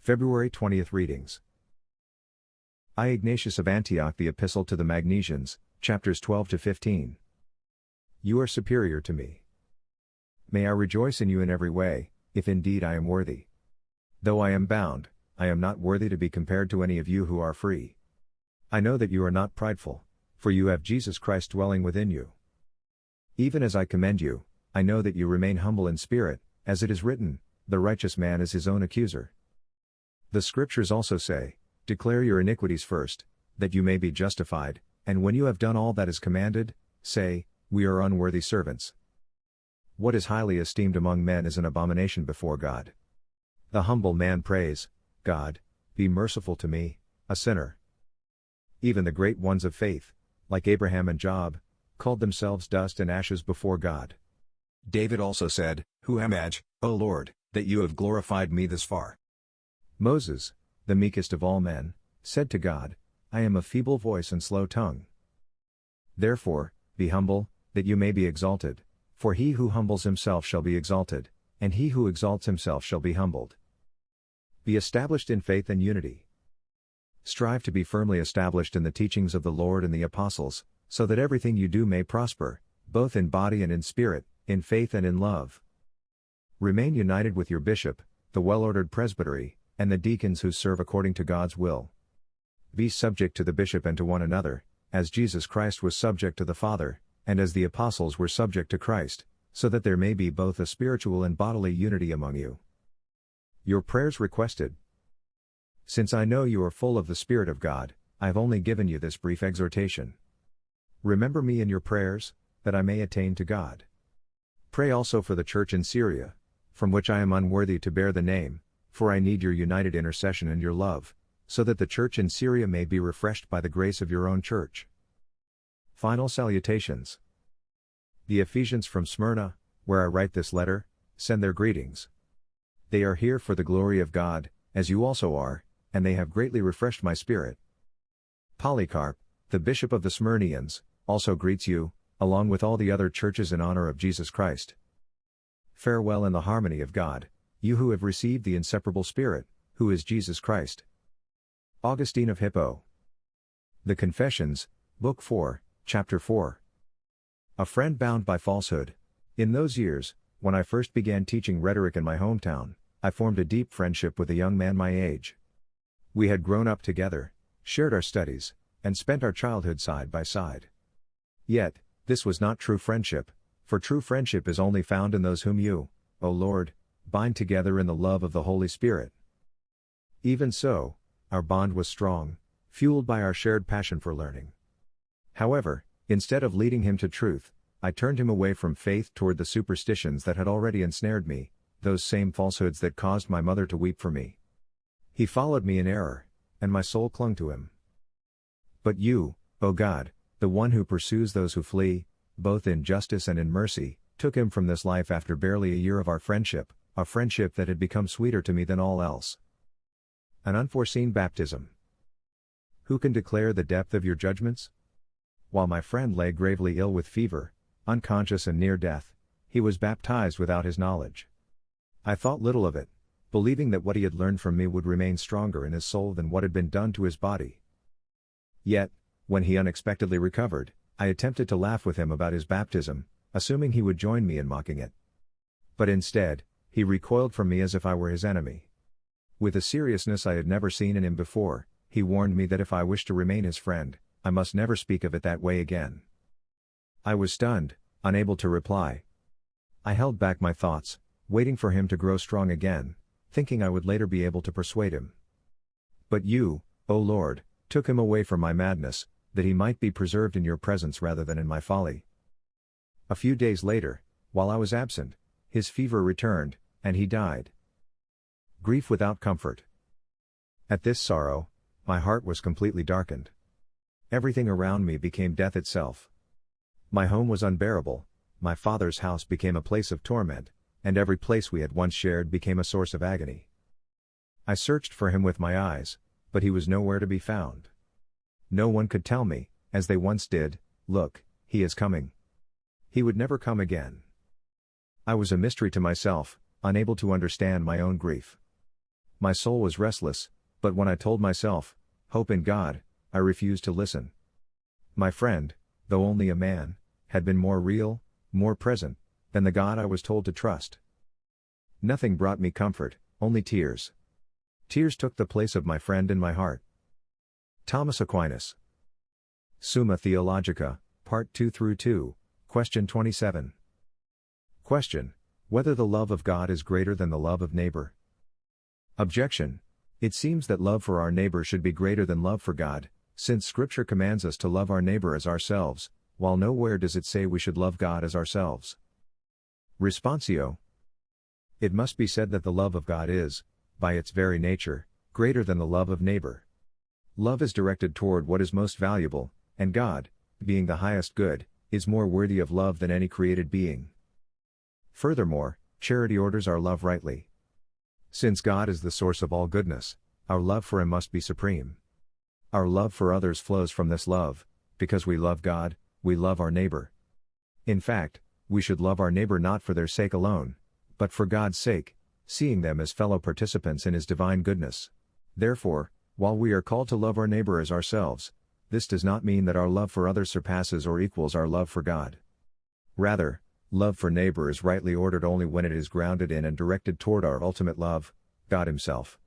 February 20th readings. I Ignatius of Antioch, the Epistle to the Magnesians, chapters 12 to 15. You are superior to me. May I rejoice in you in every way, if indeed I am worthy. Though I am bound, I am not worthy to be compared to any of you who are free. I know that you are not prideful, for you have Jesus Christ dwelling within you. Even as I commend you, I know that you remain humble in spirit, as it is written, the righteous man is his own accuser. The Scriptures also say, declare your iniquities first, that you may be justified, and when you have done all that is commanded, say, we are unworthy servants. What is highly esteemed among men is an abomination before God. The humble man prays, God, be merciful to me, a sinner. Even the great ones of faith, like Abraham and Job, called themselves dust and ashes before God. David also said, Who am I, O Lord, that you have glorified me this far? Moses, the meekest of all men, said to God, I am a feeble voice and slow tongue. Therefore, be humble, that you may be exalted, for he who humbles himself shall be exalted, and he who exalts himself shall be humbled. Be established in faith and unity. Strive to be firmly established in the teachings of the Lord and the apostles, so that everything you do may prosper, both in body and in spirit, in faith and in love. Remain united with your bishop, the well-ordered presbytery, and the deacons who serve according to God's will. Be subject to the bishop and to one another, as Jesus Christ was subject to the Father, and as the apostles were subject to Christ, so that there may be both a spiritual and bodily unity among you. Your prayers requested. Since I know you are full of the Spirit of God, I have only given you this brief exhortation. Remember me in your prayers, that I may attain to God. Pray also for the church in Syria, from which I am unworthy to bear the name, for I need your united intercession and your love, so that the church in Syria may be refreshed by the grace of your own church. Final salutations. The Ephesians from Smyrna, where I write this letter, send their greetings. They are here for the glory of God, as you also are, and they have greatly refreshed my spirit. Polycarp, the bishop of the Smyrnians, also greets you, along with all the other churches in honor of Jesus Christ. Farewell in the harmony of God, you who have received the inseparable Spirit, who is Jesus Christ. Augustine of Hippo. The Confessions, Book 4, Chapter 4. A friend bound by falsehood. In those years, when I first began teaching rhetoric in my hometown, I formed a deep friendship with a young man my age. We had grown up together, shared our studies, and spent our childhood side by side. Yet, this was not true friendship, for true friendship is only found in those whom you, O Lord, bind together in the love of the Holy Spirit. Even so, our bond was strong, fueled by our shared passion for learning. However, instead of leading him to truth, I turned him away from faith toward the superstitions that had already ensnared me, those same falsehoods that caused my mother to weep for me. He followed me in error, and my soul clung to him. But you, O God, the one who pursues those who flee, both in justice and in mercy, took him from this life after barely a year of our friendship, a friendship that had become sweeter to me than all else. An unforeseen baptism. Who can declare the depth of your judgments? While my friend lay gravely ill with fever, unconscious and near death, he was baptized without his knowledge. I thought little of it, believing that what he had learned from me would remain stronger in his soul than what had been done to his body. Yet, when he unexpectedly recovered, I attempted to laugh with him about his baptism, assuming he would join me in mocking it. But instead, he recoiled from me as if I were his enemy. With a seriousness I had never seen in him before, he warned me that if I wished to remain his friend, I must never speak of it that way again. I was stunned, unable to reply. I held back my thoughts, waiting for him to grow strong again, thinking I would later be able to persuade him. But you, O Lord, took him away from my madness, that he might be preserved in your presence rather than in my folly. A few days later, while I was absent, his fever returned, and he died. Grief without comfort. At this sorrow, my heart was completely darkened. Everything around me became death itself. My home was unbearable, my father's house became a place of torment, and every place we had once shared became a source of agony. I searched for him with my eyes, but he was nowhere to be found. No one could tell me, as they once did, look, he is coming. He would never come again. I was a mystery to myself, unable to understand my own grief. My soul was restless, but when I told myself, hope in God, I refused to listen. My friend, though only a man, had been more real, more present, than the God I was told to trust. Nothing brought me comfort, only tears. Tears took the place of my friend in my heart. Thomas Aquinas. Summa Theologica, Part 2 through 2, Question 27. Question: whether the love of God is greater than the love of neighbor? Objection: it seems that love for our neighbor should be greater than love for God, since Scripture commands us to love our neighbor as ourselves, while nowhere does it say we should love God as ourselves. Responsio: it must be said that the love of God is, by its very nature, greater than the love of neighbor. Love is directed toward what is most valuable, and God, being the highest good, is more worthy of love than any created being. Furthermore, charity orders our love rightly. Since God is the source of all goodness, our love for Him must be supreme. Our love for others flows from this love. Because we love God, we love our neighbor. In fact, we should love our neighbor not for their sake alone, but for God's sake, seeing them as fellow participants in His divine goodness. Therefore, while we are called to love our neighbor as ourselves, this does not mean that our love for others surpasses or equals our love for God. Rather, love for neighbor is rightly ordered only when it is grounded in and directed toward our ultimate love, God Himself.